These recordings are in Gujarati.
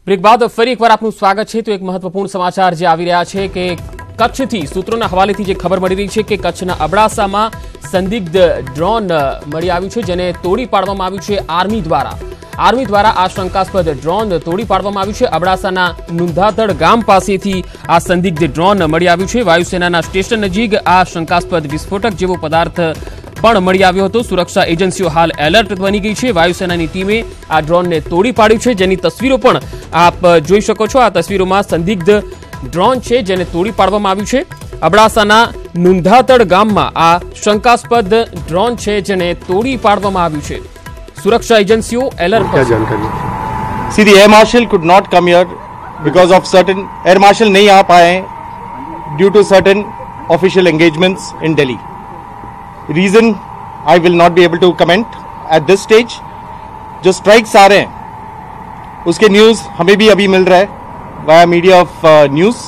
બ્રેક બાદ ફરી એકવાર આપનું સ્વાગત છે। તો એક મહત્વપૂર્ણ સમાચાર જે આવી રહ્યા છે કે કચ્છથી સૂત્રોના હવાલેથી જે ખબર મળી રહી છે કે કચ્છના અબડાસામાં સંદિગ્ધ ડ્રોન મળી આવ્યું છે, જેને તોડી પાડવામાં આવ્યું છે આર્મી દ્વારા આ શંકાસ્પદ ડ્રોન તોડી પાડવામાં આવ્યું છે। અબડાસાના નુંધાતડ ગામ પાસેથી આ સંદિગ્ધ ડ્રોન મળી આવ્યું છે। વાયુસેનાના સ્ટેશન નજીક આ શંકાસ્પદ વિસ્ફોટક જેવો પદાર્થ પણ મળી આવ્યો હતો। સુરક્ષા એજન્સીઓ હાલ એલર્ટ બની ગઈ છે। વાયુસેનાની ટીમે આ ડ્રોનને તોડી પાડ્યું છે, જેની તસવીરો પણ આપ જોઈ શકો છો। આ તસવીરોમાં સંદિગ્ધ ડ્રોન છે જેને તોડી પાડવામાં આવ્યું છે। અબડાસાના નુંધાતડ ગામમાં આ શંકાસ્પદ ડ્રોન છે જેને તોડી પાડવામાં આવ્યું છે। સુરક્ષા એજન્સીઓ એલર્ટ પર છે। See, the air marshal could not come here because of certain air marshal नहीं आ पाए due to certain official engagements in Delhi. Reason I will not be able to comment at this stage. जो strikes आ रहे हैं उसके न्यूज़ हमें भी अभी मिल रहा है via media of news.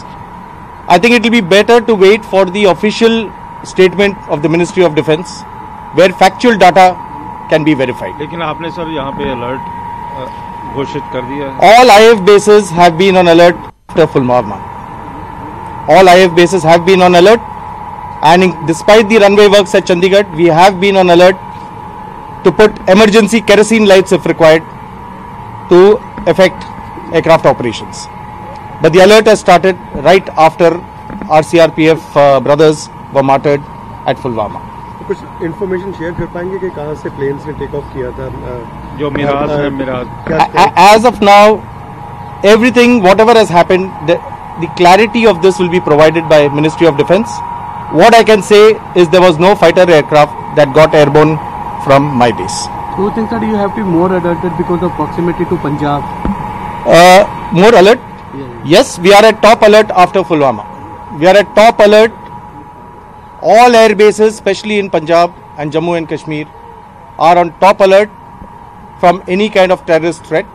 I think it will be better to wait for the official statement of the Ministry of Defence where factual data can be verified. लेकिन आपने सर यहाँ पे अलर्ट घोषित कर दिया है। All IF bases have been on alert after Pulwama. All IF bases have been on alert, and despite the runway works at Chandigarh, we have been on alert to put emergency kerosene lights if required to affect aircraft operations. But the alert has started right after our CRPF brothers were martyred at Pulwama. कुछ इन्फॉर्मेशन शेयर कर पाएंगे कि कहां से प्लेन्स ने टेक ऑफ किया था? जो मिराज है, Miraj as of now, everything whatever has happened, the clarity of this will be provided by Ministry of Defence. What I can say is there was no fighter aircraft that got airborne from my base. Do you think that you have to be more alerted because of proximity to Punjab? More alert? Yeah. Yes, we are at top alert after Pulwama. We are at top alert. All air bases, especially in Punjab and Jammu and Kashmir, are on top alert from any kind of terrorist threat.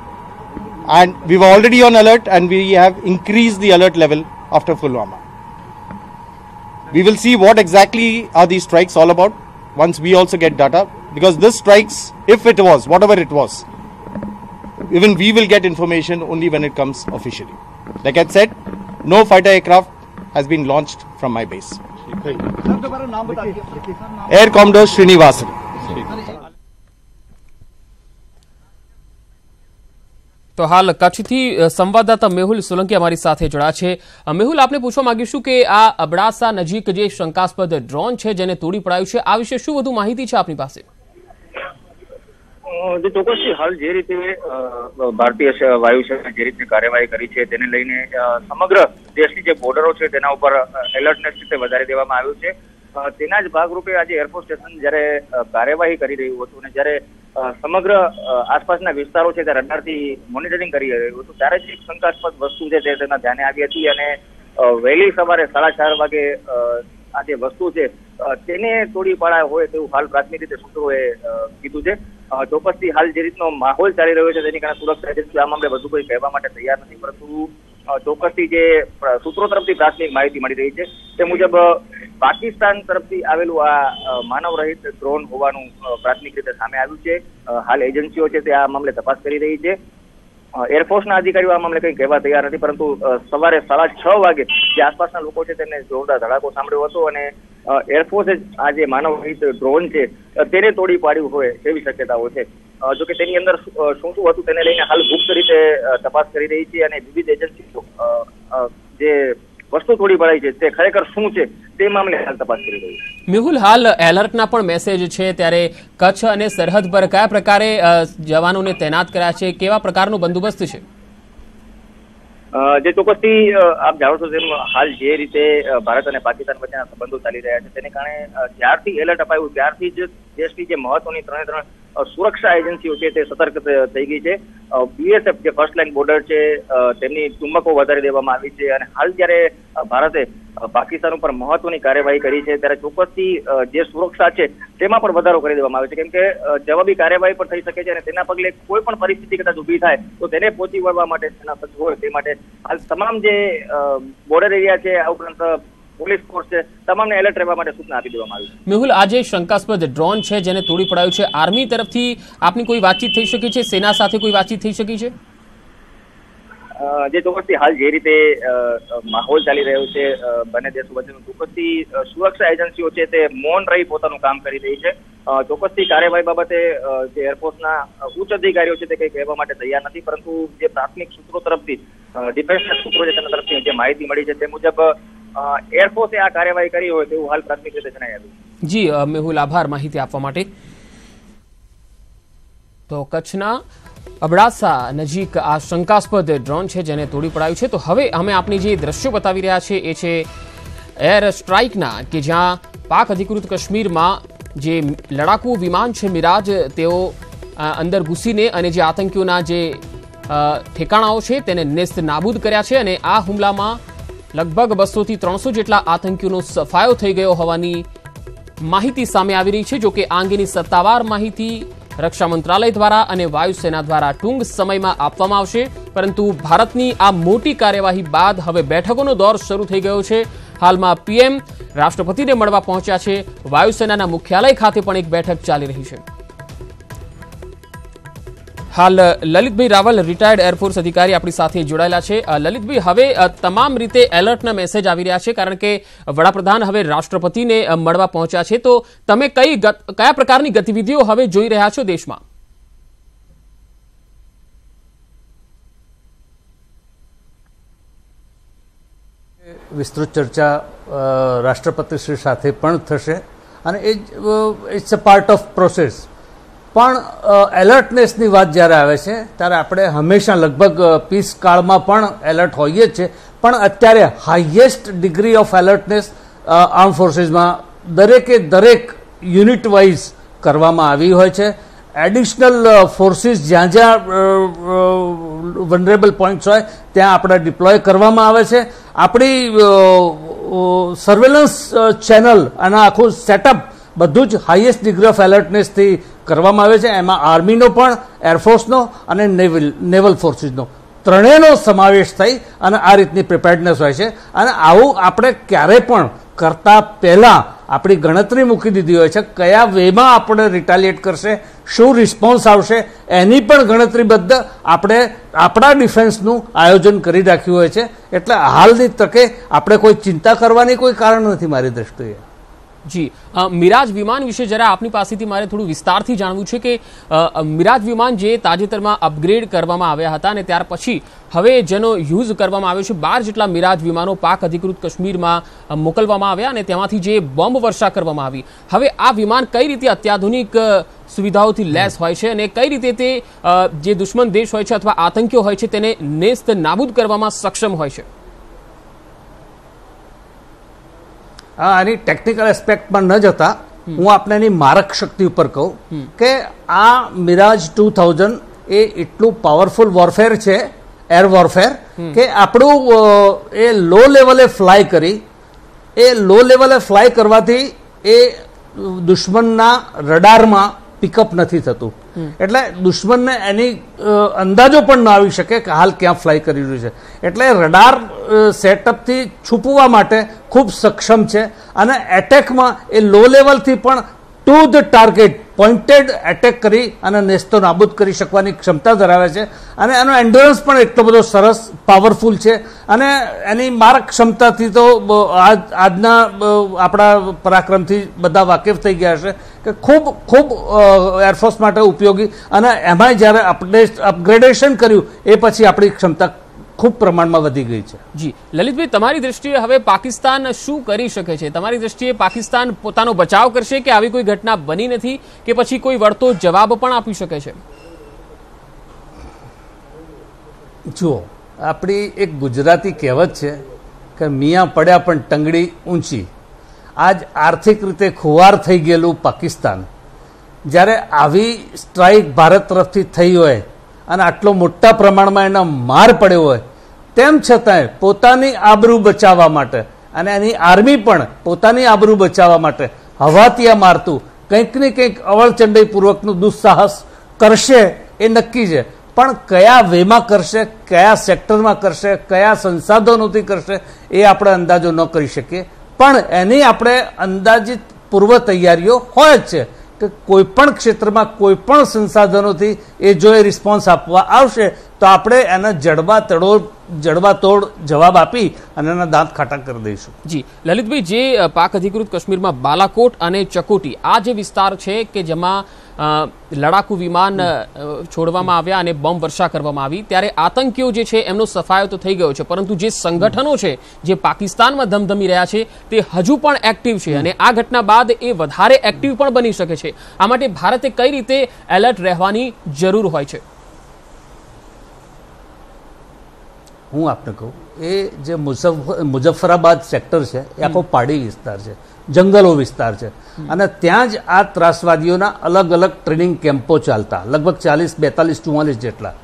And we were already on alert, and we have increased the alert level after Pulwama. We will see what exactly are these strikes all about once we also get data, because this strikes, if it was, whatever it was, even we will get information only when it comes officially. Like I said, no fighter aircraft has been launched from my base. Air Commodore Srinivasan. તો હાલ કચ્છથી સંવાદદાતા મેહુલ સોલંકી અમારી સાથે જોડાયા છે। મેહુલ, આપને પૂછવા માંગીશું કે આ અબડાસા નજીક જે શંકાસ્પદ ડ્રોન છે જેને તોડી પડાયું છે, આ વિશે શું વધુ માહિતી છે આપની પાસે? જે ચોક્કસથી હાલ જે રીતે ભારતીય વાયુસેના જે રીતે કાર્યવાહી કરી છે તેને લઈને સમગ્ર દેશની જે બોર્ડરો છે તેના ઉપર એલર્ટનેસ રીતે વધારી દેવામાં આવ્યું છે। તેના જ ભાગરૂપે આજે એરફોર્સ સ્ટેશન જ્યારે કાર્યવાહી કરી રહ્યું હતું અને જ્યારે સમગ્ર આસપાસના વિસ્તારો છે ત્યાં રડારથી મોનિટરિંગ કરી રહ્યું હતું ત્યારે જ એક શંકાસ્પદ વસ્તુ છે તે તેના ધ્યાને આવી હતી અને વહેલી સવારે 4:30 વાગે આ જે વસ્તુ છે તેને તોડી પાડ્યા હોય તેવું હાલ પ્રાથમિક રીતે સૂત્રોએ કીધું છે। ચોક્કસથી હાલ જે રીતનો માહોલ ચાલી રહ્યો છે તેની કારણે સુરક્ષા એજન્સી આ મામલે વધુ કોઈ કહેવા માટે તૈયાર નથી, પરંતુ ચોક્કસથી જે સૂત્રો તરફથી પ્રાથમિક માહિતી મળી રહી છે તે મુજબ પાકિસ્તાન તરફથી આવેલું આ માનવ રહિત ડ્રોન હોવાનું પ્રાથમિક રીતે સામે આવ્યું છે। હાલ એજન્સીઓ છે તે આ મામલે તપાસ કરી રહી છે। એરફોર્સના અધિકારીઓ આ મામલે કંઈ કહેવા તૈયાર નથી, પરંતુ સવારે 6:30 વાગે જે આસપાસના લોકો છે તેમને જોરદાર ધડાકો સાંભળ્યો હતો અને એરફોર્સે આ જે માનવ રહિત ડ્રોન છે તેને તોડી પાડ્યું હોય તેવી શક્યતાઓ છે। જોકે તેની અંદર શું હતું તેને લઈને હાલ ગુપ્ત રીતે તપાસ કરી રહી છે અને વિવિધ એજન્સીઓ જે વસ્તુ તોડી પડાઈ છે તે ખરેખર શું છે તે મામલે હાલ તપાસ કરી રહી છે। મેહુલ, હાલ એલર્ટના પણ મેસેજ છે, ત્યારે કચ્છ અને સરહદ પર કયા પ્રકારે જવાનોને તૈનાત કર્યા છે, કેવા પ્રકારનો બંદોબસ્ત છે? જે ચોક્કસથી આપ જાણો છો તેમ હાલ જે રીતે ભારત અને પાકિસ્તાન વચ્ચેના સંબંધો ચાલી રહ્યા છે તેને કારણે જ્યારથી એલર્ટ અપાયું ત્યારથી જ દેશની જે મહત્વની ત્રણે સુરક્ષા એજન્સીઓ છે તે સતર્ક થઈ ગઈ છે। બીએસએફ જે ફર્સ્ટ લાઇન બોર્ડર છે તેમની ટુમકો વધારી દેવામાં આવી છે અને હાલ જ્યારે ભારતે પાકિસ્તાન ઉપર મહત્વની કાર્યવાહી કરી છે ત્યારે ચોક્કસથી જે સુરક્ષા છે તેમાં પણ વધારો કરી દેવામાં આવે છે, કેમ કે જવાબી કાર્યવાહી પણ થઈ શકે છે અને તેના પગલે કોઈ પણ પરિસ્થિતિ કદાચ ઊભી થાય તો તેને પહોંચી વળવા માટે તેના સજ્જ હોય તે માટે હાલ તમામ જે બોર્ડર એરિયા છે આ ઉપરાંત પોલીસ ફોર્સ છે તમામને એલર્ટ રહેવા માટે સૂચના આપી દેવામાં આવી છે। મેહુલ, આ જે શંકાસ્પદ ડ્રોન છે જેને તોડી પડાયું છે, આર્મી તરફથી આપની કોઈ વાતચીત થઈ શકી છે? સેના સાથે કોઈ વાતચીત થઈ શકી છે? જે ચોક્કસથી હાલ જે રીતે માહોલ ચાલી રહ્યો છે બંને દેશો વચ્ચેનું, ચોક્કસથી સુરક્ષા એજન્સીઓ છે તે મૌન રહી પોતાનું કામ કરી રહી છે. ચોક્કસથી કાર્યવાહી બાબતે જે એરફોર્સના ઉચ્ચ અધિકારીઓ છે તે કંઈ કહેવા માટે તૈયાર નથી, પરંતુ જે પ્રાથમિક સૂત્રો તરફથી ડિફેન્સના સૂત્રો છે તેના તરફથી જે માહિતી મળી છે તે મુજબ એરફોર્સે આ કાર્યવાહી કરી હોય તેવું હાલ પ્રાથમિક રીતે જણાવ્યું. જી મેહુલ, આભાર માહિતી આપવા માટે. તો કચ્છના અબડાસા નજીક આ શંકાસ્પદ ડ્રોન છે જેને તોડી પડાયું છે. તો હવે અમે આપની જે દ્રશ્યો બતાવી રહ્યા છે એ છે એર સ્ટ્રાઇકના, કે જ્યાં પાક અધિકૃત કાશ્મીરમાં જે લડાકુ વિમાન છે મિરાજ, તેઓ અંદર ઘૂસીને અને જે આતંકીઓના જે ઠેકાણાઓ છે તેને નેસ્ત નાબૂદ કર્યા છે. અને આ હુમલામાં લગભગ 200 થી 300 જેટલા આતંકીઓનો સફાયો થઈ ગયો હોવાની માહિતી સામે આવી રહી છે. જોકે આ અંગેની સત્તાવાર માહિતી રક્ષા મંત્રાલય દ્વારા અને વાયુસેના દ્વારા ટૂંક સમયમાં આપવામાં આવશે. પરંતુ ભારતની આ મોટી કાર્યવાહી બાદ હવે બેઠકોનો દોર શરૂ થઈ ગયો છે. હાલમાં પીએમ રાષ્ટ્રપતિને મળવા પહોંચ્યા છે. વાયુસેનાના મુખ્યાલય ખાતે પણ એક બેઠક ચાલી રહી છે. હાલ લલિતભાઈ રાવલ, રિટાયર્ડ એરફોર્સ અધિકારી, આપણી સાથે જોડાયેલા છે. લલિતભાઈ, હવે તમામ રીતે એલર્ટના મેસેજ આવી રહ્યા છે, કારણ કે વડાપ્રધાન હવે રાષ્ટ્રપતિને મળવા પહોંચ્યા છે. તો તમે કયા પ્રકારની ગતિવિધિઓ હવે જોઈ રહ્યા છો દેશમાં? વિસ્તૃત ચર્ચા રાષ્ટ્રપતિશ્રી સાથે પણ થશે અને it's a part of process. પણ એલર્ટનેસની વાત જ્યારે આવે છે ત્યારે આપણે હંમેશા લગભગ પીસ કાળમાં પણ એલર્ટ હોઈએ જ છે, પણ અત્યારે highest degree of alertness arm ફોર્સીસમાં દરેક યુનિટ વાઇઝ કરવામાં આવી હોય છે. એડિશનલ ફોર્સીસ જ્યાં જ્યાં વનરેબલ પોઈન્ટ્સ હોય ત્યાં આપણે ડિપ્લોય કરવામાં આવે છે. આપણી સર્વેલન્સ ચેનલ અને આખું સેટઅપ બધું જ હાઈએસ્ટ ડિગ્રી ઓફ એલર્ટનેસથી કરવામાં આવે છે. એમાં આર્મીનો પણ, એરફોર્સનો અને નેવલ ફોર્સીસનો ત્રણેયનો સમાવેશ થઈ અને આ રીતની પ્રિપેર્ડનેસ હોય છે. અને આવું આપણે ક્યારે પણ કરતા પહેલાં આપણી ગણતરી મૂકી દીધી હોય છે. કયા વેમાં આપણે રિટાલિએટ કરશે, શું રિસ્પોન્સ આવશે, એની પણ ગણતરીબદ્ધ આપણે આપણા ડિફેન્સનું આયોજન કરી રાખ્યું હોય છે. એટલે હાલની તકે આપણે કોઈ ચિંતા કરવાની કોઈ કારણ નથી મારી દ્રષ્ટિએ. જી, મિરાજ વિમાન વિશે જરા આપની પાસેથી મારે થોડું વિસ્તારથી જાણવું છે કે મિરાજ વિમાન જે તાજેતરમાં અપગ્રેડ કરવામાં આવ્યા હતા અને ત્યાર પછી હવે જેનો યુઝ કરવામાં આવ્યો છે, 12 જેટલા મિરાજ વિમાનો પાક અધિકૃત કાશ્મીરમાં મોકલવામાં આવ્યા અને તેમાંથી જે બોમ્બ વર્ષા કરવામાં આવી, હવે આ વિમાન કઈ રીતે અત્યાધુનિક સુવિધાઓથી લેસ હોય છે અને કઈ રીતે તે જે દુશ્મન દેશ હોય છે અથવા આતંકીઓ હોય છે તેને નેસ્ત નાબૂદ કરવામાં સક્ષમ હોય છે? આની ટેકનિકલ એસ્પેક્ટમાં ન જતા હું આપને એની મારક શક્તિ ઉપર કહું કે આ મિરાજ 2000 એ એટલું પાવરફુલ વોરફેર છે, એર વોરફેર, કે આપણું એ લો લેવલે ફ્લાય કરી, એ લો લેવલે ફ્લાય કરવાથી એ દુશ્મનના રડારમાં પિકઅપ નથી થતું. એટલે દુશ્મનને એની અંદાજો પણ ના આવી શકે કે હાલ ક્યાં ફ્લાય કરી રહ્યું છે. એટલે રડાર સેટઅપથી છુપવા માટે ખૂબ સક્ષમ છે અને એટેકમાં એ લો લેવલથી પણ to the target pointed attack કરી અને નેસ્તો નાબૂદ કરી શકવાની ક્ષમતા ધરાવે છે. અને એનો એન્ડ્યોરન્સ પણ એટલો બધો સરસ પાવરફુલ છે અને એની મારક ક્ષમતાથી તો આજના આપણા પરાક્રમથી બધા વાકેફ થઈ ગયા છે કે ખૂબ ખૂબ એરફોર્સ માટે ઉપયોગી. અને એમાંય જ્યારે અપગ્રેડેશન કર્યું એ પછી આપણી ક્ષમતા ખૂબ પ્રમાણમાં વધી ગઈ છે. જી લલિતભાઈ, તમારી દ્રષ્ટિએ હવે પાકિસ્તાન શું કરી શકે છે? તમારી દ્રષ્ટિએ પાકિસ્તાન પોતાનો બચાવ કરશે કે આવી કોઈ ઘટના બની નથી કે પછી કોઈ વળતો જવાબ પણ આપી શકે છે? જુઓ, આપણી એક ગુજરાતી કહેવત છે કે મિયાં પડ્યા પણ ટંગડી ઊંચી. આજ આર્થિક રીતે ખુવાર થઈ ગયેલું પાકિસ્તાન જ્યારે આવી સ્ટ્રાઇક ભારત તરફથી થઈ હોય અને આટલો મોટા પ્રમાણમાં એનો માર પડ્યો હોય, તેમ છતાંય પોતાની આબરૂ બચાવવા માટે અને એની આર્મી પણ પોતાની આબરૂ બચાવવા માટે હવાતિયા મારતું કંઈક ને કંઈક અવળચંડાઈપૂર્વકનું દુસ્સાહસ કરશે એ નક્કી છે. પણ કયા વેમાં કરશે, કયા સેક્ટરમાં કરશે, કયા સંસાધનોથી કરશે એ આપણે અંદાજો ન કરી શકીએ. પણ એની આપણે અંદાજિત પૂર્વ તૈયારીઓ હોય જ છે કે કોઈ પણ ક્ષેત્રમાં કોઈ પણ સંસાધનોથી એ જો એ રિસ્પોન્સ આપવા આવશે તો આપણે એના જડબાતોડ જવાબ આપી અને એના દાંત ખાટા કરી દઈશું. જી લલિતભાઈ, જે પાક અધિકૃત કાશ્મીરમાં બાલાકોટ અને ચકોટી આ જે વિસ્તાર છે કે જેમાં લડાકુ વિમાન છોડવામાં આવ્યા અને બોમ્બ વર્ષા કરવામાં આવી, ત્યારે આતંકીઓ જે છે એમનો સફાયો તો થઈ ગયો છે, પરંતુ જે સંગઠનો છે જે પાકિસ્તાનમાં ધમધમી રહ્યા છે તે હજુ પણ એક્ટિવ છે અને આ ઘટના બાદ એ વધારે એક્ટિવ પણ બની શકે છે. આ માટે ભારતે કઈ રીતે એલર્ટ રહેવાની જરૂર હોય છે? હું આપને કહું, એ જે મુઝફ્ફરાબાદ સેક્ટર છે એ આખો પહાડી વિસ્તાર છે, જંગલો વિસ્તાર છે અને ત્યાં જ આ ત્રાસવાદીઓના અલગ અલગ ટ્રેનિંગ કેમ્પો ચાલતા, લગભગ 40, 42, 44 જેટલા.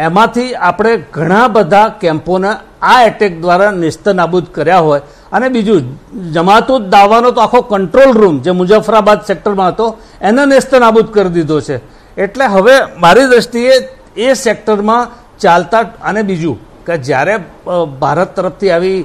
એમાંથી આપણે ઘણા બધા કેમ્પોને આ એટેક દ્વારા નેસ્તનાબૂદ કર્યા હોય. અને બીજું, જમાતુદ દાવાનો તો આખો કંટ્રોલ રૂમ જે મુઝફ્ફરાબાદ સેક્ટરમાં હતો એને નેસ્તનાબૂદ કરી દીધો છે. એટલે હવે મારી દ્રષ્ટિએ એ સેક્ટરમાં ચાલતા, અને બીજું કે જ્યારે ભારત તરફથી આવી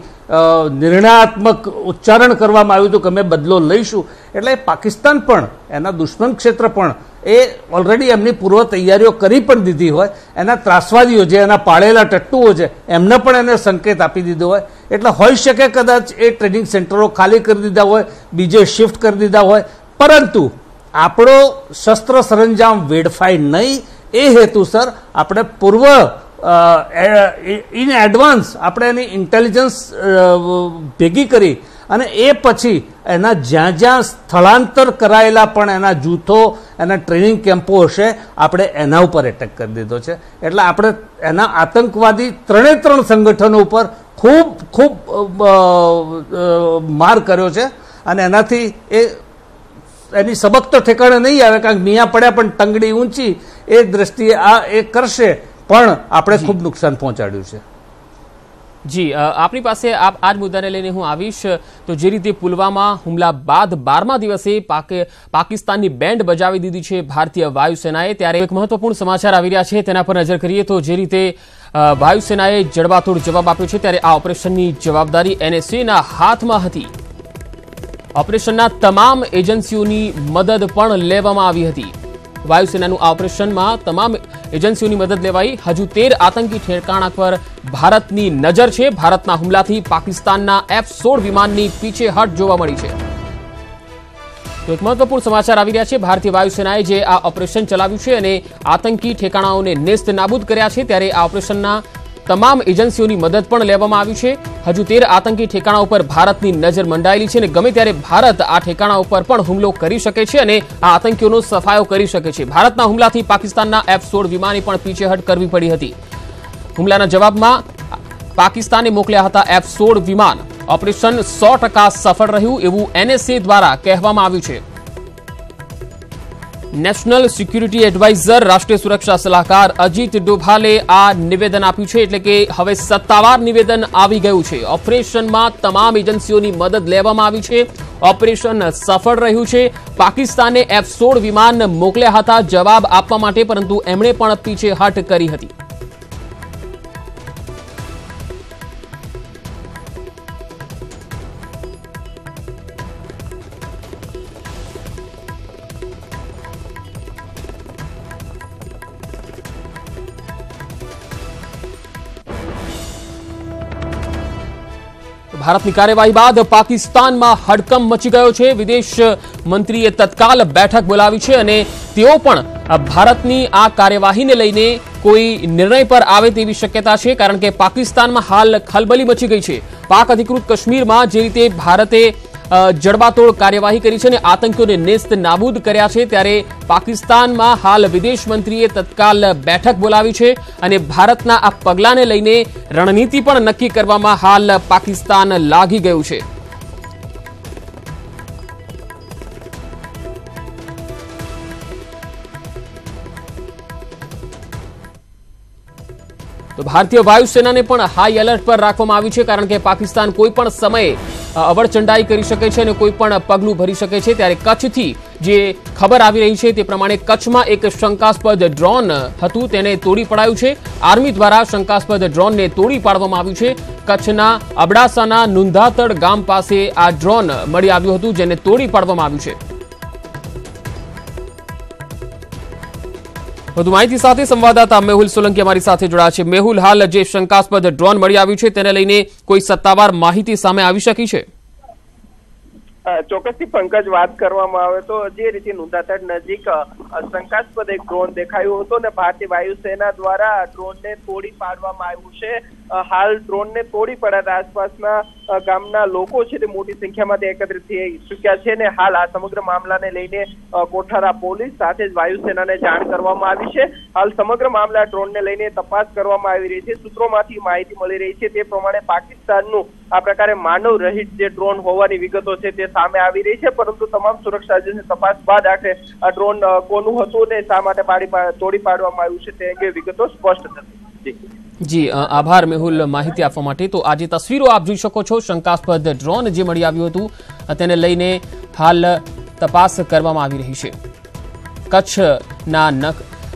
નિર્ણયાત્મક ઉચ્ચારણ કરવામાં આવ્યું હતું કે અમે બદલો લઈશું, એટલે પાકિસ્તાન પણ એના દુશ્મન ક્ષેત્ર પણ એ ઓલરેડી એમની પૂર્વ તૈયારીઓ કરી પણ દીધી હોય. એના ત્રાસવાદીઓ જે એના પાળેલા ટટ્ટુઓ છે એમને પણ એને સંકેત આપી દીધો હોય. એટલે હોઈ શકે કદાચ એ ટ્રેનિંગ સેન્ટરો ખાલી કરી દીધા હોય, બીજે શિફ્ટ કરી દીધા હોય, પરંતુ આપણો શસ્ત્ર સરંજામ વેડફાય નહીં એ હેતુસર આપણે પૂર્વ ઇન એડવાન્સ આપણે એની ઇન્ટેલિજન્સ ભેગી કરી અને એ પછી એના જ્યાં જ્યાં સ્થળાંતર કરાયેલા પણ એના જૂથો, એના ટ્રેનિંગ કેમ્પો હશે, આપણે એના ઉપર એટેક કરી દીધો છે. એટલે આપણે એના આતંકવાદી 3 સંગઠનો ઉપર ખૂબ ખૂબ માર કર્યો છે અને એનાથી એની સબક તો ઠેકાણે નહીં આવે, કારણ કે મિયા પડ્યા પણ ટંગડી ઊંચી એ દ્રષ્ટિએ આ એ કરશે, પણ આપણે ખૂબ નુકસાન પહોંચાડ્યું છે. જી, આપણી પાસે આ જ મુદ્દાને લઈને હું આવીશ. તો જે રીતે પુલવામા હુમલા બાદ 12મા દિવસે પાકિસ્તાનની બેન્ડ બજાવી દીધી છે ભારતીય વાયુસેનાએ, ત્યારે એક મહત્વપૂર્ણ સમાચાર આવી રહ્યા છે તેના પર નજર કરીએ. તો જે રીતે વાયુસેનાએ જડબાતોડ જવાબ આપ્યો છે, ત્યારે આ ઓપરેશનની જવાબદારી NSAના હાથમાં હતી. ઓપરેશનના તમામ એજન્સીઓની મદદ પણ લેવામાં આવી હતી. વાયુસેનાનું આ ઓપરેશનમાં તમામ એજન્સીઓની મદદ લેવાઈ. હજુ 13 આતંકી ઠેકાણા પર ભારતની નજર છે. ભારતના હુમલાથી પાકિસ્તાનના F-16 વિમાનની પીછેહટ જોવા મળી છે. તો એક મહત્વપૂર્ણ સમાચાર આવી રહ્યા છે. ભારતીય વાયુસેનાએ જે આ ઓપરેશન ચલાવ્યું છે અને આતંકી ઠેકાણાઓને નેસ્ત નાબૂદ કર્યા છે, ત્યારે આ ઓપરેશનના તમામ એજન્સીઓની મદદ પણ લેવામાં આવી છે. હજુ 13 આતંકી ઠેકાણા ઉપર ભારતની નજર મંડાયેલી છે અને ગમે ત્યારે ભારત આ ઠેકાણા ઉપર પણ હુમલો કરી શકે છે અને આ આતંકીઓનો સફાયો કરી શકે છે. ભારતના હુમલાથી પાકિસ્તાનના F-16 વિમાનની પણ પીછેહટ કરવી પડી હતી. હુમલાના જવાબમાં પાકિસ્તાને મોકલ્યા હતા F-16 વિમાન. ઓપરેશન 100% સફળ રહ્યું એવું NSA દ્વારા કહેવામાં આવ્યું છે. નેશનલ સિક્યુરિટી એડવાઇઝર, રાષ્ટ્રીય સુરક્ષા સલાહકાર અજીત ડોભાલે આ નિવેદન આપ્યું છે. એટલે કે હવે સત્તાવાર નિવેદન આવી ગયું છે. ઓપરેશનમાં તમામ એજન્સીઓની મદદ લેવામાં આવી છે. ઓપરેશન સફળ રહ્યું છે. પાકિસ્તાને F-16 વિમાન મોકલ્યા હતા જવાબ આપવા માટે, પરંતુ એમણે પણ પીછેહટ કરી હતી. ભારતની કાર્યવાહી બાદ પાકિસ્તાનમાં હડકંપ મચી ગયો છે. વિદેશ મંત્રીએ તત્કાલ બેઠક બોલાવી છે અને તેઓ પણ ભારતની આ કાર્યવાહીને લઈને કોઈ નિર્ણય પર આવે તેવી શક્યતા છે, કારણ કે પાકિસ્તાનમાં હાલ ખલબલી મચી ગઈ છે. પાક અધિકૃત કાશ્મીરમાં જે રીતે ભારતે જડબાતોડ કાર્યવાહી કરી છે અને આતંકીઓને નેસ્ત નાબૂદ કર્યા છે, ત્યારે પાકિસ્તાનમાં હાલ વિદેશ મંત્રીએ તત્કાલ બેઠક બોલાવી છે અને ભારતના આ પગલાને લઈને રણનીતિ પણ નક્કી કરવામાં હાલ પાકિસ્તાન લાગી ગયું છે. તો ભારતીય વાયુસેનાને પણ હાઈ એલર્ટ પર રાખવામાં આવી છે, કારણ કે પાકિસ્તાન કોઈ પણ સમયે અવળચંડાઈ કરી શકે છે અને કોઈ પણ પગલું ભરી શકે છે. ત્યારે કચ્છથી જે ખબર આવી રહી છે તે પ્રમાણે કચ્છમાં એક શંકાસ્પદ ડ્રોન હતું, તેને તોડી પડાયું છે. આર્મી દ્વારા શંકાસ્પદ ડ્રોનને તોડી પાડવામાં આવ્યું છે. કચ્છના અબડાસાના નુંધાતડ ગામ પાસે આ ડ્રોન મળી આવ્યું હતું, જેને તોડી પાડવામાં આવ્યું છે. વધુ માહિતી સાથે સંવાદદાતા મેહુલ સોલંકી અમારી સાથે જોડાયા છે. મેહુલ, હાલ જે શંકાસ્પદ ડ્રોન મળી આવ્યું છે તેને લઈને કોઈ સત્તાવાર માહિતી સામે આવી શકી છે? ચોક્કસથી પંકજ, વાત કરવામાં આવે તો જે રીતે નુંદાતડ નજીક શંકાસ્પદ એક ડ્રોન દેખાયું હતું અને ભારતીય વાયુસેના દ્વારા ડ્રોનને તોડી પાડવામાં આવ્યું છે. હાલ ડ્રોનને તોડી પાડતા આસપાસના ગામના લોકો છે તે મોટી સંખ્યામાં એકત્રિત થઈ ચુક્યા છે અને હાલ આ સમગ્ર મામલાને લઈને કોઠારા પોલીસ સાથે જ વાયુસેનાને જાણ કરવામાં આવી છે. હાલ સમગ્ર મામલા ડ્રોનને લઈને તપાસ કરવામાં આવી રહી છે. સૂત્રોમાંથી માહિતી મળી રહી છે તે પ્રમાણે પાકિસ્તાનનું આ પ્રકારે માનવ રહિત જે ડ્રોન હોવાની વિગતો છે તે સામે આવી રહી છે, પરંતુ તમામ સુરક્ષા એજન્સી તપાસ બાદ આખરે આ ડ્રોન કોનું હતું ને શા માટે તોડી પાડવામાં આવ્યું છે તે અંગે વિગતો સ્પષ્ટ થશે. જી આભાર મેહુલ માહિતી આપવા માટે. તો આજે તસવીરો આપ જોઈ શકો છો, શંકાસ્પદ ડ્રોન જે મળી આવ્યું હતું તેને લઈને હાલ તપાસ કરવામાં આવી રહી છે. કચ્છના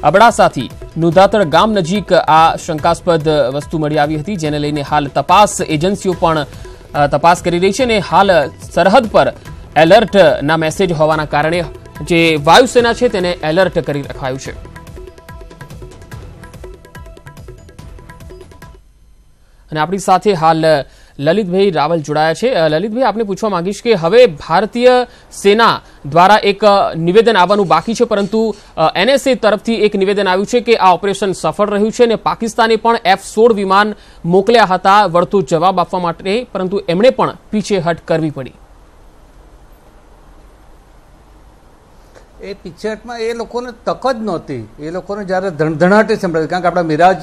અબડાસાથી નુદાતડ ગામ નજીક આ શંકાસ્પદ વસ્તુ મળી આવી હતી, જેને લઈને હાલ તપાસ એજન્સીઓ પણ તપાસ કરી રહી છે અને હાલ સરહદ પર એલર્ટના મેસેજ હોવાના કારણે જે વાયુસેના છે તેને એલર્ટ કરી રખાયું છે. અને આપણી સાથે હાલ લલિતભાઈ રાવલ જોડાયા છે. લલિતભાઈ, આપને પૂછવા માંગીશ કે હવે ભારતીય સેના દ્વારા એક નિવેદન આવવાનું બાકી છે, પરંતુ NSA તરફથી એક નિવેદન આવ્યું છે કે આ ઓપરેશન સફળ રહ્યું છે અને પાકિસ્તાને પણ F-16 વિમાન મોકલ્યા હતા વળતો જવાબ આપવા માટે, પરંતુ એમણે પણ પીછેહટ કરવી પડી. એ પીછેહટમાં એ લોકોને તક જ નહોતી. એ લોકોને જ્યારે ધણધણાટી સંભળાવી, કારણ કે આપણા મિરાજ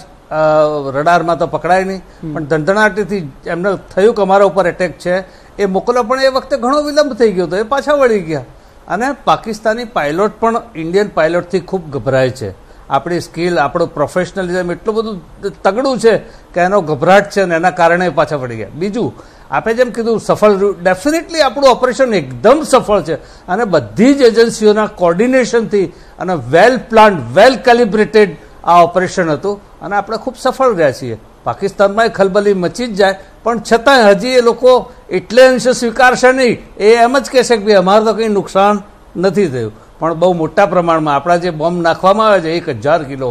રડારમાં તો પકડાય નહીં, પણ ધણધણાટીથી એમને થયું કે અમારા ઉપર એટેક છે એ મોકલો, પણ એ વખતે ઘણો વિલંબ થઈ ગયો હતો, એ પાછા વળી ગયા. અને પાકિસ્તાની પાયલોટ પણ ઇન્ડિયન પાયલોટથી ખૂબ ગભરાય છે. આપણી સ્કિલ, આપણું પ્રોફેશનલિઝમ એટલું બધું તગડું છે કે એનો ગભરાટ છે અને એના કારણે પાછા વળી ગયા. બીજું, આપણે જેમ કીધું સફળ, ડેફિનેટલી આપણું ઓપરેશન એકદમ સફળ છે અને બધી જ એજન્સીઓના કોર્ડિનેશનથી અને વેલ પ્લાન્ડ, વેલ કેલિબ્રેટેડ આ ઓપરેશન હતું અને આપણે ખૂબ સફળ રહ્યા છીએ. પાકિસ્તાનમાં એ ખલબલી મચી જ જાય, પણ છતાંય હજી એ લોકો એટલે અંશે સ્વીકારશે નહીં. એ એમ જ કહેશે કે ભાઈ અમારે તો કંઈ નુકસાન નથી થયું, પણ બહુ મોટા પ્રમાણમાં આપણા જે બોમ્બ નાખવામાં આવે છે 1000 કિલો,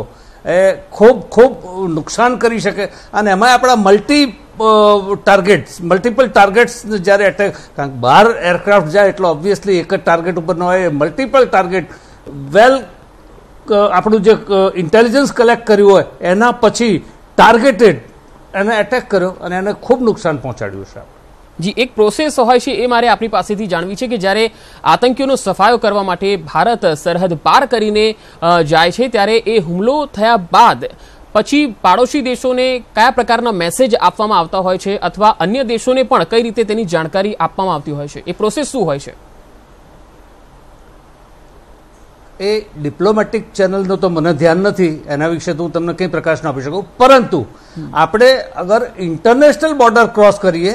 એ ખૂબ નુકસાન કરી શકે. અને એમાં આપણા મલ્ટિપલ ટાર્ગેટ્સ જ્યારે એટેક, કારણ કે બહાર એરક્રાફ્ટ જાય એટલે ઓબ્વિયસલી એક જ ટાર્ગેટ ઉપર ન હોય, મલ્ટિપલ ટાર્ગેટ વેલ આપણું જે ઇન્ટેલિજન્સ કલેક્ટ કર્યું હોય એના પછી ટાર્ગેટેડ એને એટેક કર્યો અને એને ખૂબ નુકસાન પહોંચાડ્યું છે. જી, એક પ્રોસેસ હોય છે એ મારે આપણી પાસેથી જાણવી છે કે જ્યારે આતંકીઓનો સફાયો કરવા માટે ભારત સરહદ પાર કરીને જાય છે ત્યારે એ હુમલો થયા બાદ પછી પાડોશી દેશોને કયા પ્રકારના મેસેજ આપવામાં આવતા હોય છે અથવા અન્ય દેશોને પણ કઈ રીતે તેની જાણકારી આપવામાં આવતી હોય છે? એ પ્રોસેસ શું હોય છે? એ ડિપ્લોમેટિક ચેનલનો તો મને ધ્યાન નથી, એના વિશે તો હું તમને કંઈ પ્રકાશ ના આપી શકું, પરંતુ આપણે અગર ઇન્ટરનેશનલ બોર્ડર ક્રોસ કરીએ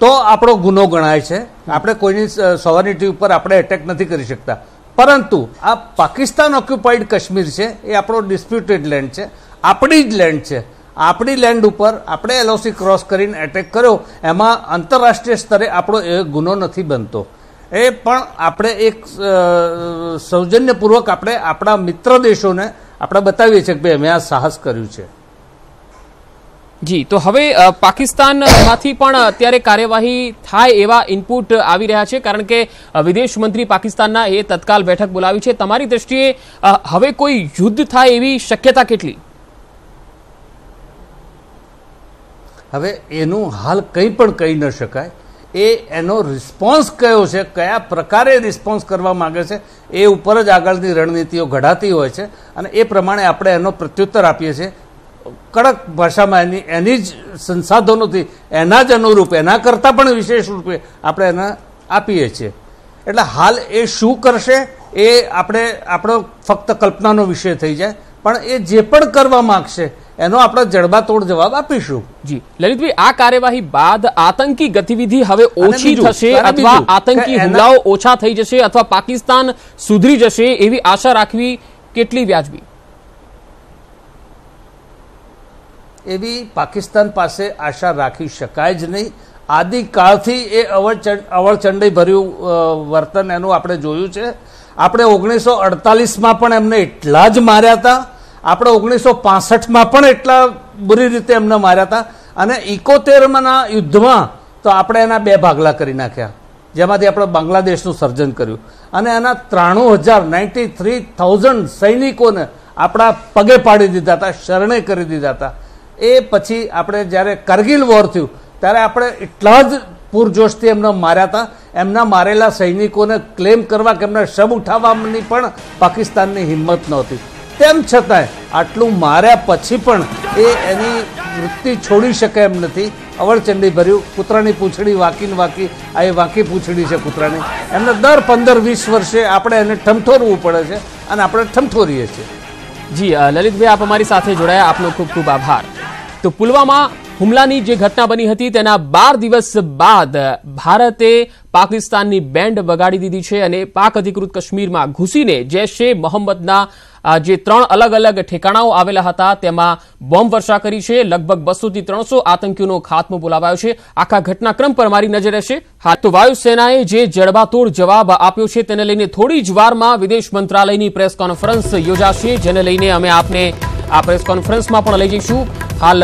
તો આપણો ગુનો ગણાય છે. આપણે કોઈની સોવરિટી ઉપર આપણે એટેક નથી કરી શકતા, પરંતુ આ પાકિસ્તાન ઓક્યુપાઈડ કાશ્મીર છે એ આપણો ડિસ્પ્યુટેડ લેન્ડ છે, આપણી જ લેન્ડ છે. આપણી લેન્ડ ઉપર આપણે LOC ક્રોસ કરીને એટેક કર્યો, એમાં આંતરરાષ્ટ્રીય સ્તરે આપણો એ ગુનો નથી બનતો. એ પણ આપણે એક સૌજન્યપૂર્વક આપણે આપણા મિત્ર દેશોને આપણે બતાવીએ છીએ કે ભાઈ અમે આ સાહસ કર્યું છે. જી, તો હવે પાકિસ્તાનમાંથી પણ અત્યારે કાર્યવાહી થાય એવા ઇનપુટ આવી રહ્યા છે, કારણ કે વિદેશ મંત્રી પાકિસ્તાનના એ તત્કાલ બેઠક બોલાવી છે. તમારી દ્રષ્ટિએ હવે કોઈ યુદ્ધ થાય એવી શક્યતા કેટલી? હવે એનું હાલ કંઈ પણ કહી ન શકાય. એનો રિસ્પોન્સ કયો છે, કયા પ્રકારે રિસ્પોન્સ કરવા માંગે છે એ ઉપર જ આગળની રણનીતિઓ ઘડાતી હોય છે અને એ પ્રમાણે આપણે એનો પ્રત્યુત્તર આપીએ છીએ કડક ભાષામાં, એની જ સંસાધનોથી, એના જ અનુરૂપ, એના કરતાં પણ વિશેષ રૂપે આપણે એને આપીએ છીએ. એટલે હાલ એ શું કરશે એ આપણો ફક્ત કલ્પનાનો વિષય થઈ જાય, પણ એ જે પણ કરવા માંગશે એનો આપણે જડબાતોડ જવાબ આપીશું. જી લલિતભાઈ, આ કાર્યવાહી બાદ આતંકી ગતિવિધિ હવે ઓછી થશે અથવા આતંકી હુમલાઓ ઓછા થઈ જશે અથવા પાકિસ્તાન સુધરી જશે એવી આશા રાખવી કેટલી વ્યાજબી? એવી પાકિસ્તાન પાસે આશા રાખી શકાય જ નહીં. આદિકાળથી એ અવળચંડી ભર્યું વર્તન એનું આપણે જોયું છે. આપણે 1948માં પણ એમને એટલા જ માર્યા હતા આપણે 1965માં પણ એટલા બુરી રીતે એમને માર્યા હતા, અને 71ના યુદ્ધમાં તો આપણે એના 2 ભાગલા કરી નાખ્યા, જેમાંથી આપણે બાંગ્લાદેશનું સર્જન કર્યું, અને એના 93,000 સૈનિકોને આપણા પગે પાડી દીધા હતા, શરણે કરી દીધા હતા. એ પછી આપણે જ્યારે કારગિલ વોર થયું ત્યારે આપણે એટલા જ પૂરજોશથી એમને માર્યા હતા. એમના મારેલા સૈનિકોને ક્લેમ કરવા કે એમને શબ ઉઠાવવાની પણ પાકિસ્તાનની હિંમત નહોતી. તેમ છતાંય આટલું માર્યા પછી પણ એ એની વૃત્તિ છોડી શકે એમ નથી. અવળચંડી ભર્યું, કૂતરાની પૂંછડી વાંકીને વાંકી, આ એ વાંકી પૂંછડી છે કૂતરાની. એમને દર 15-20 વર્ષે આપણે એને ઠમઠોરવું પડે છે, અને આપણે ઠમઠોરીએ છીએ. જી લલિતભાઈ, આપ અમારી સાથે જોડાયા, આપનો ખૂબ ખૂબ આભાર. તો પુલવામા હુમલાની જે ઘટના બની હતી તેના 12 દિવસ બાદ ભારતે પાકિસ્તાનની બેન્ડ વગાડી દીધી છે અને પાક અધિકૃત કાશ્મીરમાં ઘૂસીને જૈશે મોહમ્મદના જે 3 અલગ અલગ ઠેકાણાઓ આવેલા હતા તેમાં બોમ્બ વર્ષા કરી છે. લગભગ 200 થી 300 આતંકીઓનો ખાત્મો બોલાવાયો છે. આખા ઘટનાક્રમ પર મારી નજર રહેશે. હા, તો વાયુસેનાએ જે જડબાતોડ જવાબ આપ્યો છે તેને લઈને થોડી જ વારમાં વિદેશ મંત્રાલયની પ્રેસ કોન્ફરન્સ યોજાશે, જેને લઈને અમે આપને આ પ્રેસ કોન્ફરન્સમાં પણ લઈ જઈશું. હાલ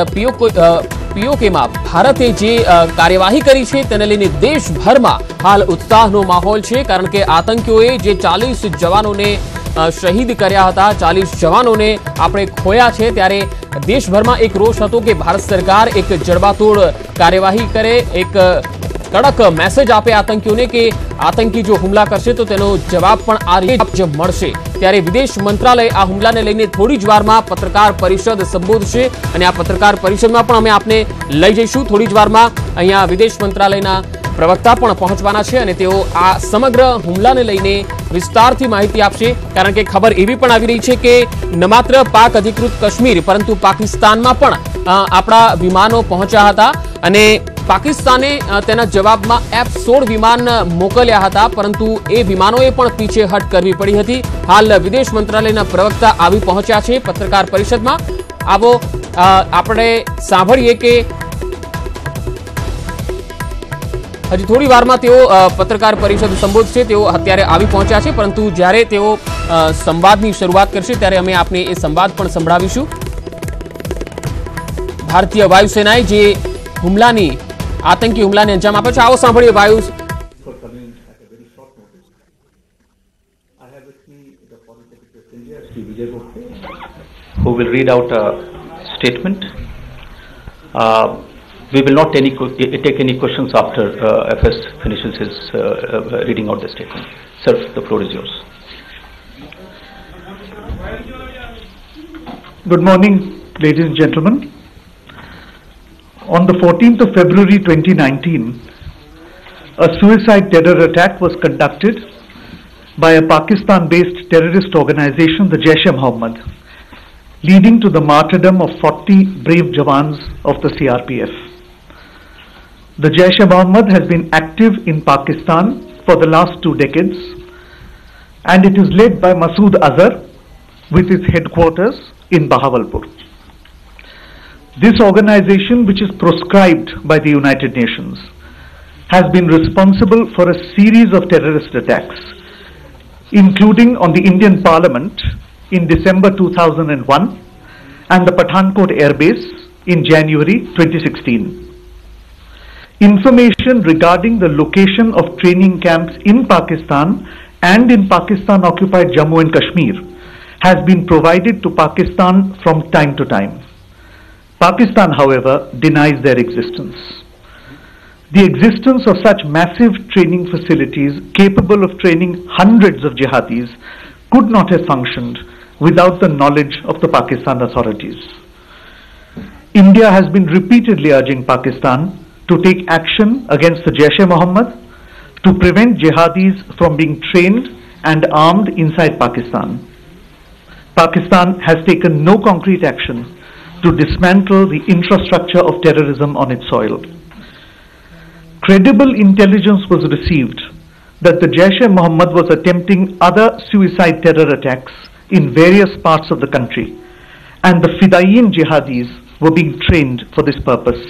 પીઓકેમાં ભારતે જે કાર્યવાહી કરી છે તેને લઈને દેશભરમાં હાલ ઉત્સાહનો માહોલ છે, કારણ કે આતંકીઓએ જે 40 જવાનોને શહીદ કર્યા હતા, 40 જવાનોને આપણે ખોયા છે, ત્યારે દેશભરમાં એક રોષ હતો કે ભારત સરકાર એક જડબાતોડ કાર્યવાહી કરે, એક કડક મેસેજ આપે આતંકીઓને કે આતંકી જો હુમલા કરશે તો તેનો જવાબ પણ આ રીતે મળશે. ત્યારે વિદેશ મંત્રાલય આ હુમલાને લઈને થોડી જ વારમાં પત્રકાર પરિષદ સંબોધશે, અને આ પત્રકાર પરિષદમાં પણ અમે આપને લઈ જઈશું. થોડી જ વારમાં અહીંયા વિદેશ મંત્રાલયના પ્રવક્તા પણ પહોંચવાના છે અને તેઓ આ સમગ્ર હુમલાને લઈને વિસ્તારથી માહિતી આપશે, કારણ કે ખબર એવી પણ આવી રહી છે કે ન માત્ર પાક અધિકૃત કાશ્મીર પરંતુ પાકિસ્તાનમાં પણ આપણા વિમાનો પહોંચ્યા હતા, અને પાકિસ્તાને તેના જવાબમાં F-16 વિમાન મોકલ્યા હતા, પરંતુ એ વિમાનોએ પણ પીછેહટ કરવી પડી હતી. હાલ વિદેશ મંત્રાલયના પ્રવક્તા આવી પહોંચ્યા છે પત્રકાર પરિષદમાં. આવો આપણે સાંભળીએ કે હજી થોડી વારમાં તેઓ પત્રકાર પરિષદ સંબોધશે. તેઓ અત્યારે આવી પહોંચ્યા છે, પરંતુ જ્યારે તેઓ સંવાદની શરૂઆત કરશે ત્યારે અમે આપને એ સંવાદ પણ સંભળાવીશું. ભારતીય વાયુસેનાએ જે હુમલાની આતંકી હુમલાને અંજામ આપ્યો છે, આવો સાંભળીએ વાયુ. Who will read out a statement. We will not take any questions after FS finishes his reading out the statement. Sir, the floor is yours. Good morning, ladies and gentlemen. On the 14th of February 2019, a suicide terror attack was conducted by a Pakistan-based terrorist organization, the Jaish-e-Mohammed, leading to the martyrdom of 40 brave Jawans of the CRPF. The Jaish-e-Mohammed has been active in Pakistan for the last 2 decades, and it is led by Masood Azhar with its headquarters in Bahawalpur. This organization, which is proscribed by the United Nations, has been responsible for a series of terrorist attacks, including on the Indian Parliament in December 2001 and the Pathankot Air Base in January 2016. Information regarding the location of training camps in Pakistan and in Pakistan-occupied Jammu and Kashmir has been provided to Pakistan from time to time. Pakistan, however, denies their existence. The existence of such massive training facilities capable of training hundreds of jihadis could not have functioned without the knowledge of the Pakistan authorities. India has been repeatedly urging Pakistan to take action against the Jaish-e-Mohammed to prevent jihadis from being trained and armed inside Pakistan. Pakistan has taken no concrete action to dismantle the infrastructure of terrorism on its soil. Credible intelligence was received that the Jaish-e-Mohammed was attempting other suicide terror attacks in various parts of the country, and the Fidaiyin jihadis were being trained for this purpose.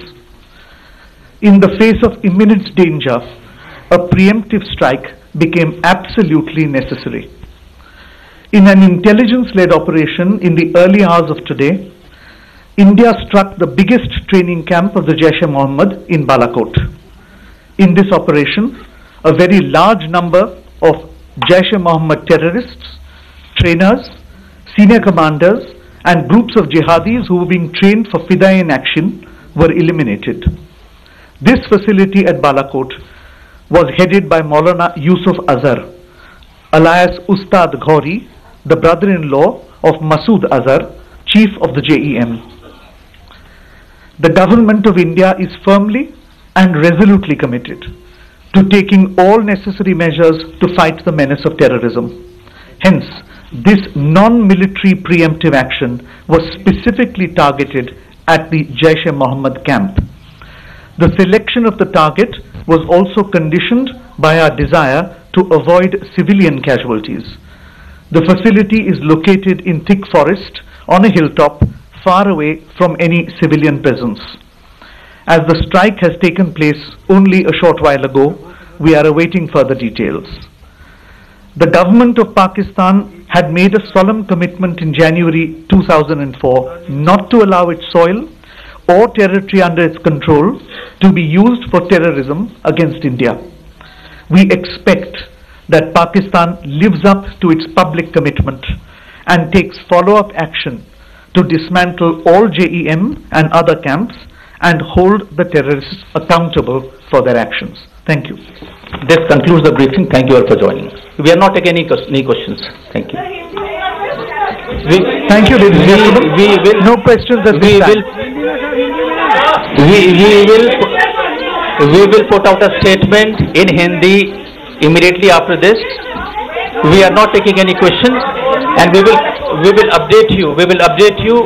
In the face of imminent danger, a preemptive strike became absolutely necessary. In an intelligence-led operation in the early hours of today, India struck the biggest training camp of the Jaish-e-Mohammed in Balakot. In this operation, a very large number of Jaish-e-Mohammed terrorists, trainers, senior commanders and groups of jihadis who were being trained for Fidaiin action were eliminated. This facility at Balakot was headed by Maulana Yusuf Azhar, alias Ustad Ghori, the brother-in-law of Masood Azhar, chief of the JEM. The government of India is firmly and resolutely committed to taking all necessary measures to fight the menace of terrorism. Hence, this non-military preemptive action was specifically targeted at the Jaish-e-Mohammed camp. The selection of the target was also conditioned by our desire to avoid civilian casualties. The facility is located in thick forest on a hilltop far away from any civilian presence. As the strike has taken place only a short while ago, we are awaiting further details. The government of Pakistan had made a solemn commitment in January 2004 not to allow its soil or territory under its control to be used for terrorism against India. We expect that Pakistan lives up to its public commitment and takes follow-up action to dismantle all JEM and other camps and hold the terrorists accountable for their actions. Thank you. This concludes the briefing. Thank you all for joining us. We are not taking any questions. Thank you. Thank you, ladies and gentlemen. We will, no questions at this time. We will put out a statement in Hindi immediately after this. We are not taking any questions, and we will update you. We will update you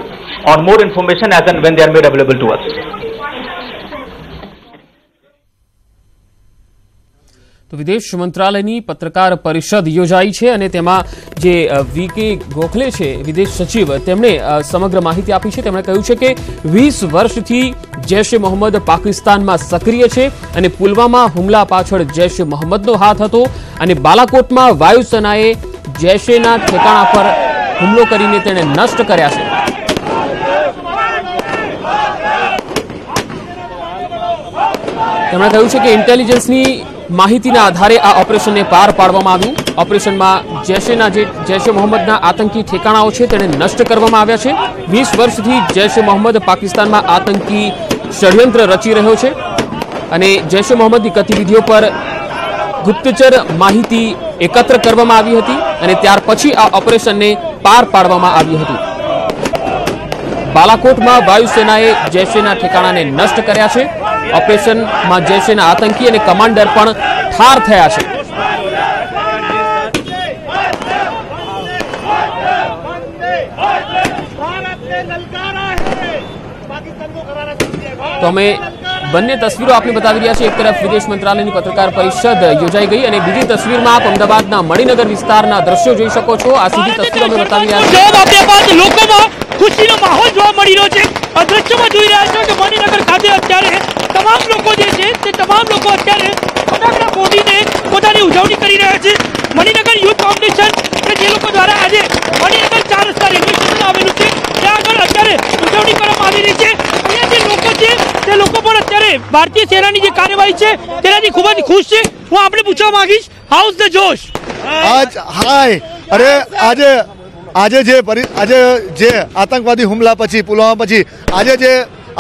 on more information as and when they are made available to us. તો વિદેશ મંત્રાલયની પત્રકાર પરિષદ યોજાઈ છે અને તેમાં જે વીકે ગોખલે છે વિદેશ સચિવ તેમણે સમગ્ર માહિતી આપી છે. તેમણે કહ્યું છે કે 20 વર્ષથી જૈશ-એ મોહમ્મદ પાકિસ્તાનમાં સક્રિય છે અને પુલવામા હુમલા પાછળ જૈશ-એ મોહમ્મદનો હાથ હતો અને બાલાકોટમાં વાયુસેનાએ જૈશ-એના ઠેકાણા પર હુમલો કરીને તેને નષ્ટ કર્યા છે. તેમણે કહ્યું છે કે ઇન્ટેલિજન્સની માહિતીના આધારે આ ઓપરેશનને પાર પાડવામાં આવ્યું. ઓપરેશનમાં જૈશ-એ મોહમ્મદના આતંકી ઠેકાણાઓ છે તેને નષ્ટ કરવામાં આવ્યા છે. 20 વર્ષથી જૈશ-એ મોહમ્મદ પાકિસ્તાનમાં આતંકી ષડયંત્ર રચી રહ્યો છે અને જૈશ-એ મોહમ્મદની ગતિવિધિઓ પર ગુપ્તચર માહિતી એકત્ર કરવામાં આવી હતી અને ત્યાર પછી આ ઓપરેશનને પાર પાડવામાં આવ્યું હતું. બાલાકોટમાં વાયુસેનાએ જૈશ-એના ઠેકાણાને નષ્ટ કર્યા છે. ઓપરેશનમાં જૈશ-એના આતંકી અને કમાન્ડર પણ ઠાર થયા છે. તો અમે બંને તસવીરો આપને બતાવી રહ્યા છે. એક તરફ વિદેશ મંત્રાલયની પત્રકાર પરિષદ યોજાઈ ગઈ અને બીજી તસવીરમાં આપ અમદાવાદના મણિનગર વિસ્તારના દ્રશ્યો જોઈ શકો છો. આ સીધી તસવીરો અમે બતાવી રહ્યા છીએ. લોકોમાં ખુશીનો માહોલ જોવા મળી રહ્યો છે. આ દ્રશ્યમાં જોઈ રહ્યા છો કે મણિનગર ખાતે અત્યારે તમામ લોકો જે છે તે તમામ લોકો અત્યારે ફટાકડા ફોડીને પોતાની ઉજવણી કરી રહ્યા છે. મણિનગર યુથ ફાઉન્ડેશન કે જે લોકો દ્વારા આજે મણિનગર 4 રસ્તા રેલવે સ્ટેશન આવેલું છે ત્યાં આગળ અત્યારે ઉજવણી કરવામાં આવી રહી છે. અહીંયા જે લોકો છે તે લોકો પણ અત્યારે ભારતીય સેનાની જે કાર્યવાહી છે તેનાથી ખૂબ જ ખુશ છે. હું આપણે પૂછવા માંગીશ, હાઉ ઇઝ ધ જોશ? આજે જે આતંકવાદી હુમલા પછી પુલવામા પછી આજે જે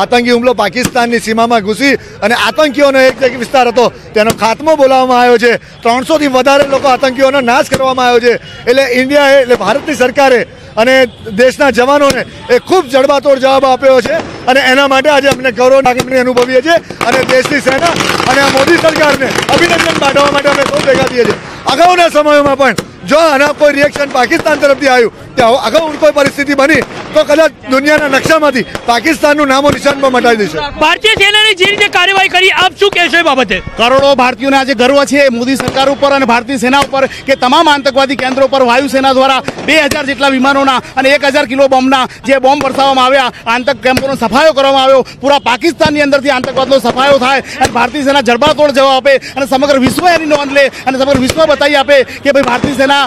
આતંકી હુમલો પાકિસ્તાનની સીમામાં ઘૂસી અને આતંકીઓનો એક વિસ્તાર હતો તેનો ખાત્મો બોલાવવામાં આવ્યો છે. 300 થી વધારે લોકો આતંકીઓનો નાશ કરવામાં આવ્યો છે. એટલે ઇન્ડિયાએ એટલે ભારતની સરકારે અને દેશના જવાનોને એ ખૂબ જડબાતોડ જવાબ આપ્યો છે અને એના માટે આજે અમને ગૌરવ લાગણી અનુભવીએ છીએ અને દેશની સેના અને આ મોદી સરકારને અભિનંદન પાઠવવા માટે અમે સૌ ભેગા થઈએ છીએ. અગાઉના સમયોમાં પણ જો આના કોઈ રિએક્શન પાકિસ્તાન તરફથી આવ્યું ત્યાં અગાઉ કોઈ પરિસ્થિતિ બની તો કદાચ દુનિયાના નકશામાંથી પાકિસ્તાનનું નામો નિશાન પણ મટાવી દેશે. ભારતીય સેનાની જે રીતે કાર્યવાહી કરી, આપ શું કહેશો એ બાબતે? કરોડો ભારતીયોને આજે ગર્વ છે મોદી સરકાર ઉપર અને ભારતીય સેના ઉપર કે તમામ આતંકવાદી કેન્દ્રો પર વાયુસેના દ્વારા 2000 જેટલા વિમાનોના અને 1000 કિલો બોમ્બના જે બોમ્બ વરસાવવામાં આવ્યા, આતંક કેમ્પોનો સફાયો કરવામાં આવ્યો, પૂરા પાકિસ્તાનની અંદરથી આતંકવાદનો સફાયો થાય અને ભારતીય સેના જડબાતોડ જવાબ આપે અને સમગ્ર વિશ્વ એની નોંધ લે અને સમગ્ર વિશ્વ બતાવી આપે કે ભાઈ ભારતીય સેના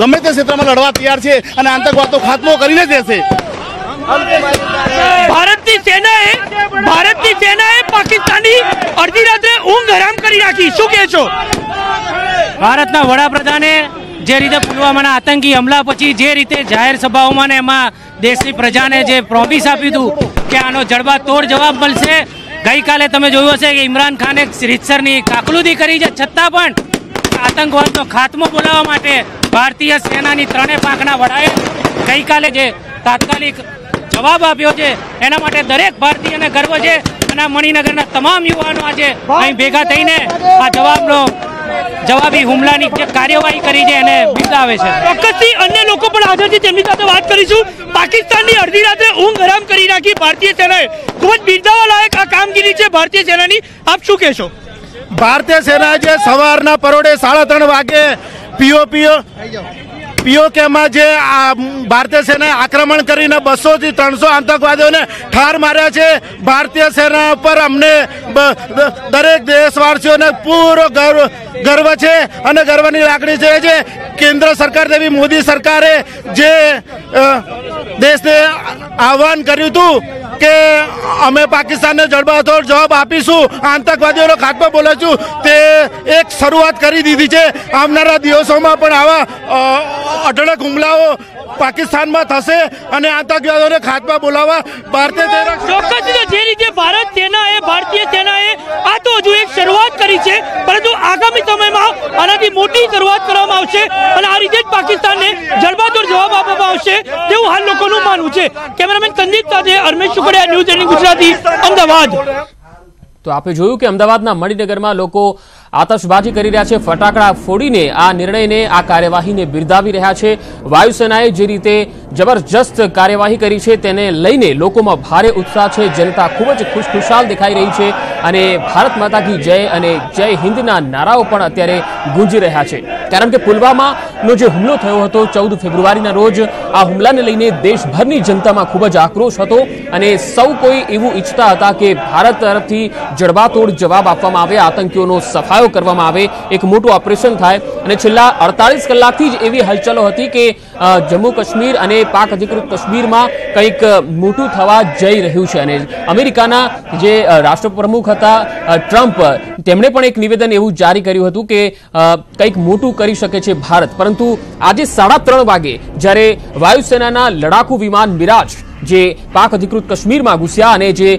ગમે તે ક્ષેત્રમાં લડવા તૈયાર છે અને આતંકવાદનો ખાત્મો કરીને જ રહેશે. ભારતની સેનાએ પાકિસ્તાનની અડધી રાત્રે ઊંઘ હરામ કરી નાખી, શું કહેશો? ભારતના વડાપ્રધાને જે રીતે પુલવામાના આતંકી હમલા પછી જે રીતે જાહેર સભાઓમાં ને એમાં દેશની પ્રજાને જે પ્રોમિસ આપ્યું હતું કે આનો જડબાતોડ જવાબ મળશે, ગઈકાલે તમે જોયું હશે કે ઇમરાન ખાને રીતસરની કાકલુદી કરી છે, છતાં પણ આતંકવાદનો ખાત્મો બોલાવવા માટે ભારતીય સેનાની ત્રણેય પાંખના વડાએ ગઈકાલે જે તાત્કાલિક જવાબ આપ્યો છે એના માટે દરેક ભારતીયને ગર્વ છે અને મણિનગરના તમામ યુવાનો આજે અહીં ભેગા થઈને આ જવાબી હુમલાની જે કાર્યવાહી કરી છે એને બિરદાવે છે. ચોક્કસથી અન્ય લોકો પણ હાજર છે, તેમની સાથે વાત કરીશું. પાકિસ્તાનની અડધી રાત્રે ઊંઘ હરામ કરી નાખી ભારતીય સેનાએ, ખૂબ જ બિરદાવવા લાયક આ કામગીરી છે ભારતીય સેનાની, આપ શું કહેશો? ભારતીય સેનાએ જે સવારના પરોઢે 3:30 વાગે પીઓકેમાં જે ભારતીય સેનાએ આક્રમણ કરીને 200 થી 300 આતંકવાદીઓને ઠાર માર્યા છે. ભારતીય સેના પર અમને દરેક દેશવાસીઓને પૂરો ગર્વ છે અને ગર્વની લાગણી છે. જે કેન્દ્ર સરકાર જેવી મોદી સરકારે જે દેશને આહવાન કર્યું હતું કે અમે પાકિસ્તાનને જડબાતોડ જવાબ આપીશું, આતંકવાદીઓનો ખાત્મો બોલાવીશું, તે એક શરૂઆત કરી દીધી છે. આવનારા દિવસોમાં પણ આવા અઢળક હુમલાઓ પાકિસ્તાનમાં થશે અને આતંકવાદીઓને ખાત્મા બોલાવવા ભારતીય ચોક્કસ જે રીતે ભારતીય સેનાએ આ તો હજુ એક શરૂઆત કરી છે, પરંતુ આગામી સમયમાં આનાથી મોટી શરૂઆત કરવામાં આવશે અને આ રીતે જ પાકિસ્તાનને જડબાતોડ જવાબ આપવામાં આવશે તેવું હાલ લોકોનું માનવું છે. કેમેરામેન સંદીપ સાથે અરમેશ શુકડિયા, ન્યૂઝ 18 ગુજરાતી, અમદાવાદ. તો આપણે જોયું કે અમદાવાદના મણિનગરમાં લોકો આતશબાજી કરી રહ્યા છે, ફટાકડા ફોડીને આ નિર્ણયને, આ કાર્યવાહીને બિરદાવી રહ્યા છે. વાયુસેનાએ જે રીતે જબરજસ્ત કાર્યવાહી કરી છે તેને લઈને લોકોમાં ભારે ઉત્સાહ છે. જનતા ખૂબ જ ખુશખુશાલ દેખાઈ રહી છે અને ભારત માતા કી જય અને જય હિન્દના નારાઓ પણ અત્યારે ગુંજી રહ્યા છે. કારણ કે પુલવામાનો જે હુમલો થયો હતો 14 ફેબ્રુઆરીના રોજ, આ હુમલાને લઈને દેશભરની જનતામાં ખૂબ જ આક્રોશ હતો અને સૌ કોઈ એવું ઈચ્છતા હતા કે ભારત તરફથી જડબાતોડ જવાબ આપવામાં આવે, આતંકીઓનો સફાયો કરવામાં આવે, એક મોટું ઓપરેશન થાય. અને છેલ્લા 48 કલાકથી જ એવી હલચલો હતી કે જમ્મુ કાશ્મીર અને પાક અધિકૃત કાશ્મીરમાં કંઈક મોટું થવા જઈ રહ્યું છે. અને અમેરિકાના જે રાષ્ટ્રપ્રમુખ હતા ટ્રમ્પ, તેમણે પણ એક નિવેદન એવું જારી કર્યું હતું કે કંઈક મોટું કરી શકે છે ભારત. પરંતુ આજે 3:30 વાગે જ્યારે વાયુસેનાના લડાકુ વિમાન મિરાજ જે પાક અધિકૃત કાશ્મીરમાં ઘૂસ્યા અને જે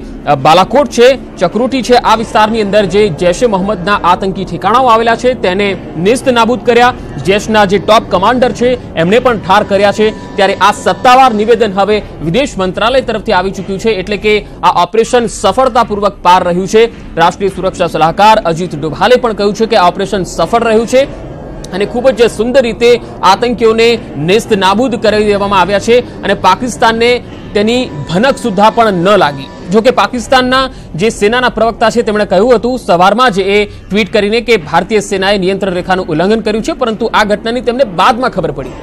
બાલાકોટ છે, ચક્રોટી છે, આ વિસ્તારની અંદર જે જૈશ એ મોહમ્મદના આતંકી ઠેકાણાઓ આવેલા છે તેને નેસ્ત નાબૂદ કર્યા. જૈશના જે ટોપ કમાન્ડર છે એમને પણ ઠાર કર્યા છે. ત્યારે આ સત્તાવાર નિવેદન હવે વિદેશ મંત્રાલય તરફથી આવી ચૂક્યું છે, એટલે કે આ ઓપરેશન સફળતાપૂર્વક પાર રહ્યું છે. રાષ્ટ્રીય સુરક્ષા સલાહકાર અજીત ડોભાલે પણ કહ્યું છે કે આ ઓપરેશન સફળ રહ્યું છે અને ખૂબ જ સુંદર રીતે આતંકીઓને નેસ્ત નાબૂદ કરી દેવામાં આવ્યા છે અને પાકિસ્તાનને તેની ભનક સુદ્ધા પણ ન લાગી. જો કે પાકિસ્તાનના જે સેનાના પ્રવક્તા છે તેમણે કહ્યું હતું સવારમાં જ એ ટ્વીટ કરીને કે ભારતીય સેનાએ નિયંત્રણ રેખાનું ઉલ્લંઘન કર્યું છે, પરંતુ આ ઘટનાની તેમને બાદમાં ખબર પડી.